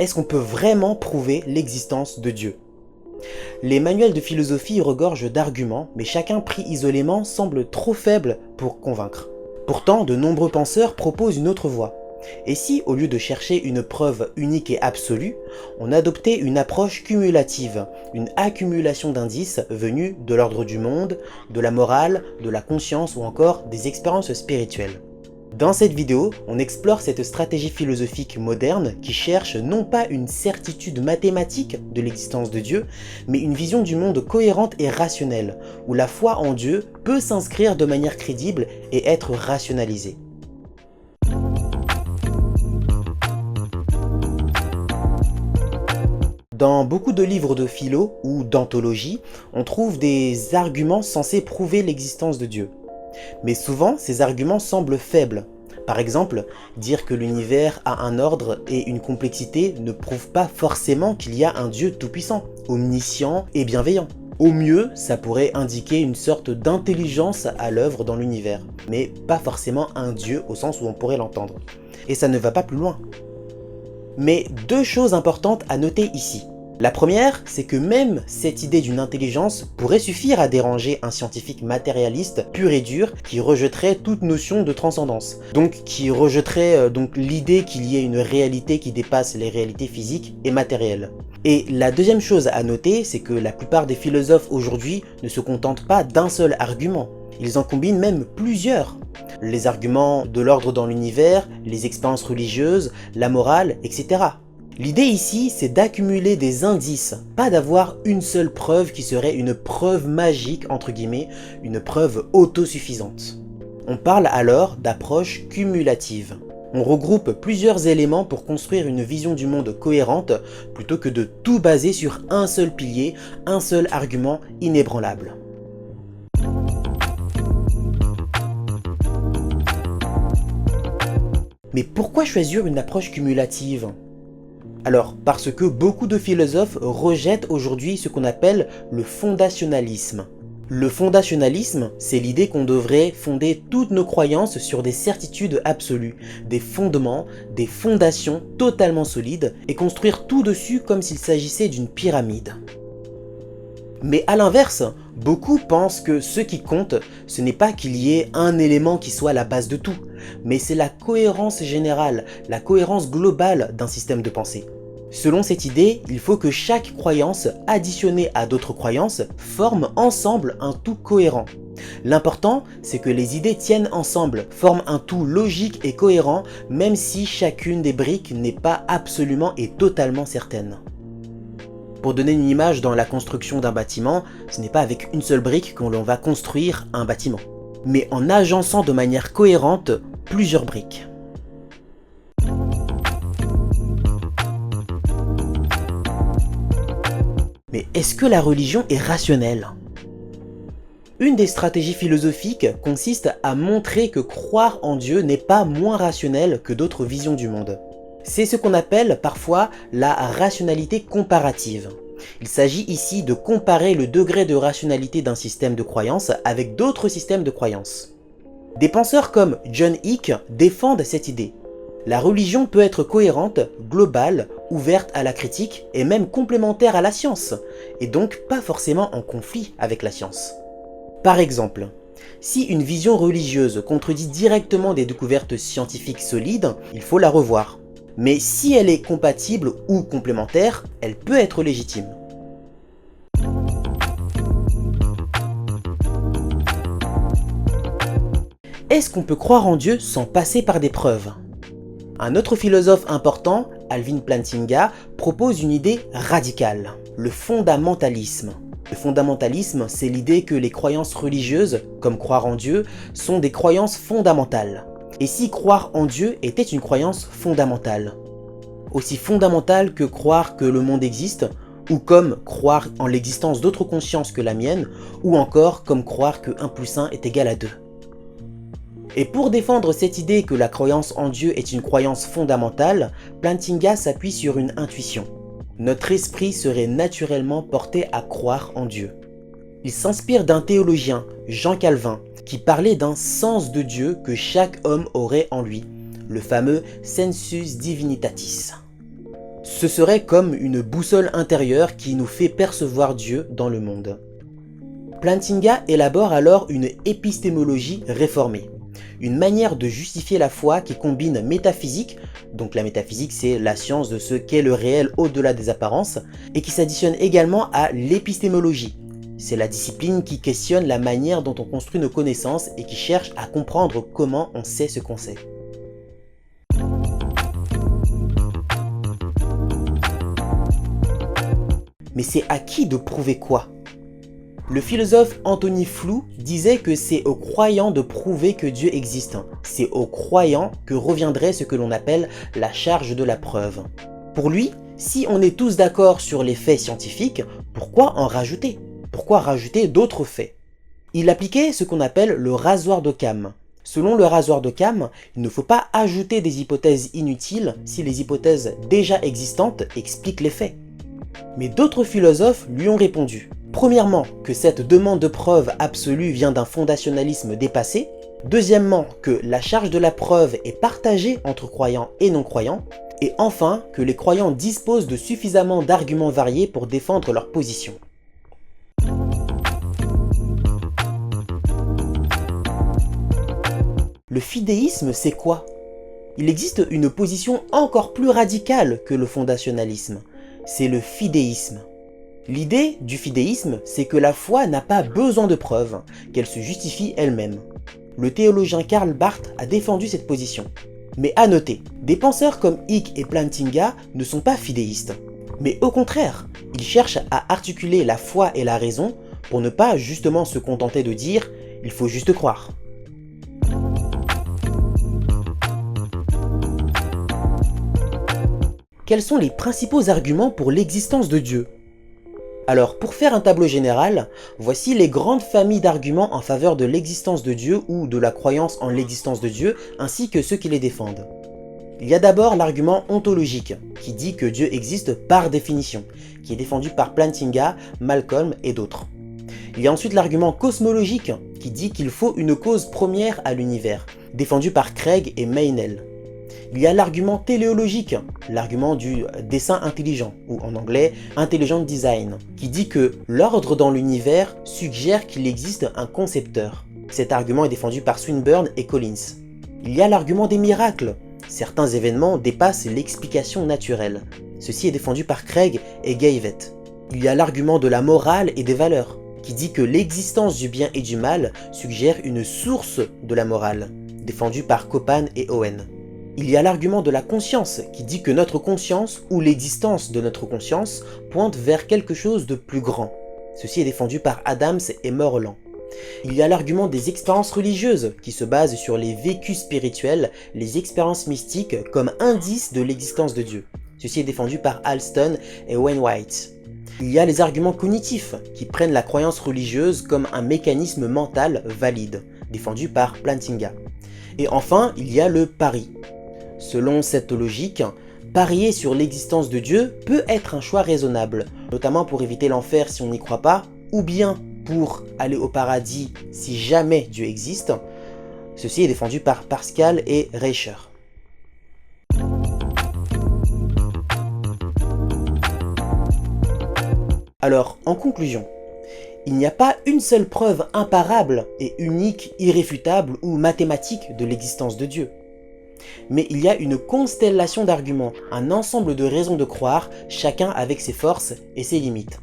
est-ce qu'on peut vraiment prouver l'existence de Dieu? Les manuels de philosophie regorgent d'arguments, mais chacun pris isolément semble trop faible pour convaincre. Pourtant, de nombreux penseurs proposent une autre voie. Et si, au lieu de chercher une preuve unique et absolue, on adoptait une approche cumulative, une accumulation d'indices venus de l'ordre du monde, de la morale, de la conscience ou encore des expériences spirituelles? Dans cette vidéo, on explore cette stratégie philosophique moderne qui cherche non pas une certitude mathématique de l'existence de Dieu, mais une vision du monde cohérente et rationnelle, où la foi en Dieu peut s'inscrire de manière crédible et être rationalisée. Dans beaucoup de livres de philo ou d'anthologie, on trouve des arguments censés prouver l'existence de Dieu. Mais souvent, ces arguments semblent faibles. Par exemple, dire que l'univers a un ordre et une complexité ne prouve pas forcément qu'il y a un Dieu tout-puissant, omniscient et bienveillant. Au mieux, ça pourrait indiquer une sorte d'intelligence à l'œuvre dans l'univers, mais pas forcément un Dieu au sens où on pourrait l'entendre. Et ça ne va pas plus loin. Mais deux choses importantes à noter ici. La première, c'est que même cette idée d'une intelligence pourrait suffire à déranger un scientifique matérialiste pur et dur qui rejetterait toute notion de transcendance. Donc qui rejetterait l'idée qu'il y ait une réalité qui dépasse les réalités physiques et matérielles. Et la deuxième chose à noter, c'est que la plupart des philosophes aujourd'hui ne se contentent pas d'un seul argument. Ils en combinent même plusieurs. Les arguments de l'ordre dans l'univers, les expériences religieuses, la morale, etc. L'idée ici, c'est d'accumuler des indices, pas d'avoir une seule preuve qui serait une preuve magique, entre guillemets, une preuve autosuffisante. On parle alors d'approche cumulative. On regroupe plusieurs éléments pour construire une vision du monde cohérente, plutôt que de tout baser sur un seul pilier, un seul argument inébranlable. Mais pourquoi choisir une approche cumulative ? Alors, parce que beaucoup de philosophes rejettent aujourd'hui ce qu'on appelle le fondationalisme. Le fondationalisme, c'est l'idée qu'on devrait fonder toutes nos croyances sur des certitudes absolues, des fondements, des fondations totalement solides, et construire tout dessus comme s'il s'agissait d'une pyramide. Mais à l'inverse, beaucoup pensent que ce qui compte, ce n'est pas qu'il y ait un élément qui soit la base de tout, mais c'est la cohérence générale, la cohérence globale d'un système de pensée. Selon cette idée, il faut que chaque croyance, additionnée à d'autres croyances, forme ensemble un tout cohérent. L'important, c'est que les idées tiennent ensemble, forment un tout logique et cohérent, même si chacune des briques n'est pas absolument et totalement certaine. Pour donner une image dans la construction d'un bâtiment, ce n'est pas avec une seule brique qu'on va construire un bâtiment, mais en agençant de manière cohérente plusieurs briques. Mais est-ce que la religion est rationnelle ? Une des stratégies philosophiques consiste à montrer que croire en Dieu n'est pas moins rationnel que d'autres visions du monde. C'est ce qu'on appelle parfois la rationalité comparative. Il s'agit ici de comparer le degré de rationalité d'un système de croyance avec d'autres systèmes de croyance. Des penseurs comme John Hick défendent cette idée. La religion peut être cohérente, globale, ouverte à la critique et même complémentaire à la science, et donc pas forcément en conflit avec la science. Par exemple, si une vision religieuse contredit directement des découvertes scientifiques solides, il faut la revoir. Mais si elle est compatible ou complémentaire, elle peut être légitime. Est-ce qu'on peut croire en Dieu sans passer par des preuves ? Un autre philosophe important, Alvin Plantinga, propose une idée radicale, le fondamentalisme. Le fondamentalisme, c'est l'idée que les croyances religieuses, comme croire en Dieu, sont des croyances fondamentales. Et si croire en Dieu était une croyance fondamentale, aussi fondamentale que croire que le monde existe, ou comme croire en l'existence d'autres consciences que la mienne, ou encore comme croire que 1 + 1 est égal à 2. Et pour défendre cette idée que la croyance en Dieu est une croyance fondamentale, Plantinga s'appuie sur une intuition. Notre esprit serait naturellement porté à croire en Dieu. Il s'inspire d'un théologien, Jean Calvin, qui parlait d'un sens de Dieu que chaque homme aurait en lui, le fameux sensus divinitatis. Ce serait comme une boussole intérieure qui nous fait percevoir Dieu dans le monde. Plantinga élabore alors une épistémologie réformée, une manière de justifier la foi qui combine métaphysique, donc la métaphysique c'est la science de ce qu'est le réel au-delà des apparences, et qui s'additionne également à l'épistémologie. C'est la discipline qui questionne la manière dont on construit nos connaissances et qui cherche à comprendre comment on sait ce qu'on sait. Mais c'est à qui de prouver quoi? Le philosophe Anthony Flew disait que c'est aux croyants de prouver que Dieu existe. C'est aux croyants que reviendrait ce que l'on appelle la charge de la preuve. Pour lui, si on est tous d'accord sur les faits scientifiques, pourquoi en rajouter? Pourquoi rajouter d'autres faits? Il appliquait ce qu'on appelle le rasoir d'Occam. Selon le rasoir d'Occam, il ne faut pas ajouter des hypothèses inutiles si les hypothèses déjà existantes expliquent les faits. Mais d'autres philosophes lui ont répondu. Premièrement, que cette demande de preuve absolue vient d'un fondationalisme dépassé. Deuxièmement, que la charge de la preuve est partagée entre croyants et non-croyants. Et enfin, que les croyants disposent de suffisamment d'arguments variés pour défendre leur position. Le fidéisme, c'est quoi? Il existe une position encore plus radicale que le fondationalisme. C'est le fidéisme. L'idée du fidéisme, c'est que la foi n'a pas besoin de preuves, qu'elle se justifie elle-même. Le théologien Karl Barth a défendu cette position. Mais à noter, des penseurs comme Hick et Plantinga ne sont pas fidéistes. Mais au contraire, ils cherchent à articuler la foi et la raison pour ne pas justement se contenter de dire « il faut juste croire ». Quels sont les principaux arguments pour l'existence de Dieu? Alors, pour faire un tableau général, voici les grandes familles d'arguments en faveur de l'existence de Dieu ou de la croyance en l'existence de Dieu, ainsi que ceux qui les défendent. Il y a d'abord l'argument ontologique, qui dit que Dieu existe par définition, qui est défendu par Plantinga, Malcolm et d'autres. Il y a ensuite l'argument cosmologique, qui dit qu'il faut une cause première à l'univers, défendu par Craig et Meynell. Il y a l'argument téléologique, l'argument du dessin intelligent, ou en anglais intelligent design, qui dit que l'ordre dans l'univers suggère qu'il existe un concepteur. Cet argument est défendu par Swinburne et Collins. Il y a l'argument des miracles. Certains événements dépassent l'explication naturelle. Ceci est défendu par Craig et Gaivet. Il y a l'argument de la morale et des valeurs, qui dit que l'existence du bien et du mal suggère une source de la morale, défendu par Copan et Owen. Il y a l'argument de la conscience, qui dit que notre conscience, ou l'existence de notre conscience, pointe vers quelque chose de plus grand. Ceci est défendu par Adams et Morland. Il y a l'argument des expériences religieuses, qui se base sur les vécus spirituels, les expériences mystiques, comme indice de l'existence de Dieu. Ceci est défendu par Alston et Wainwright. Il y a les arguments cognitifs, qui prennent la croyance religieuse comme un mécanisme mental valide, défendu par Plantinga. Et enfin, il y a le pari. Selon cette logique, parier sur l'existence de Dieu peut être un choix raisonnable, notamment pour éviter l'enfer si on n'y croit pas, ou bien pour aller au paradis si jamais Dieu existe. Ceci est défendu par Pascal et Reicher. Alors, en conclusion, il n'y a pas une seule preuve imparable et unique, irréfutable ou mathématique de l'existence de Dieu. Mais il y a une constellation d'arguments, un ensemble de raisons de croire, chacun avec ses forces et ses limites.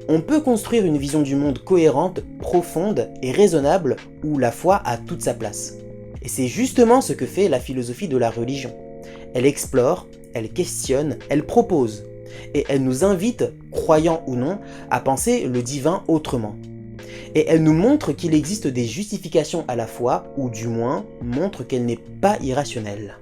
On peut construire une vision du monde cohérente, profonde et raisonnable où la foi a toute sa place. Et c'est justement ce que fait la philosophie de la religion. Elle explore, elle questionne, elle propose. Et elle nous invite, croyants ou non, à penser le divin autrement. Et elle nous montre qu'il existe des justifications à la foi, ou du moins montre qu'elle n'est pas irrationnelle.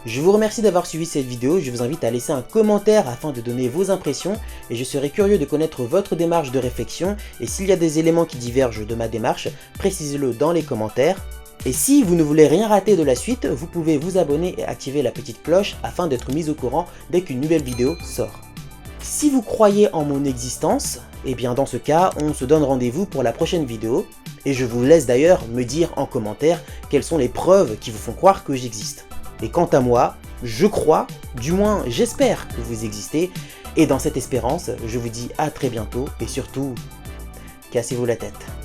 Je vous remercie d'avoir suivi cette vidéo, je vous invite à laisser un commentaire afin de donner vos impressions et je serai curieux de connaître votre démarche de réflexion et s'il y a des éléments qui divergent de ma démarche, précisez-le dans les commentaires. Et si vous ne voulez rien rater de la suite, vous pouvez vous abonner et activer la petite cloche afin d'être mis au courant dès qu'une nouvelle vidéo sort. Si vous croyez en mon existence, eh bien dans ce cas, on se donne rendez-vous pour la prochaine vidéo, et je vous laisse d'ailleurs me dire en commentaire quelles sont les preuves qui vous font croire que j'existe. Et quant à moi, je crois, du moins j'espère que vous existez, et dans cette espérance, je vous dis à très bientôt, et surtout, cassez-vous la tête.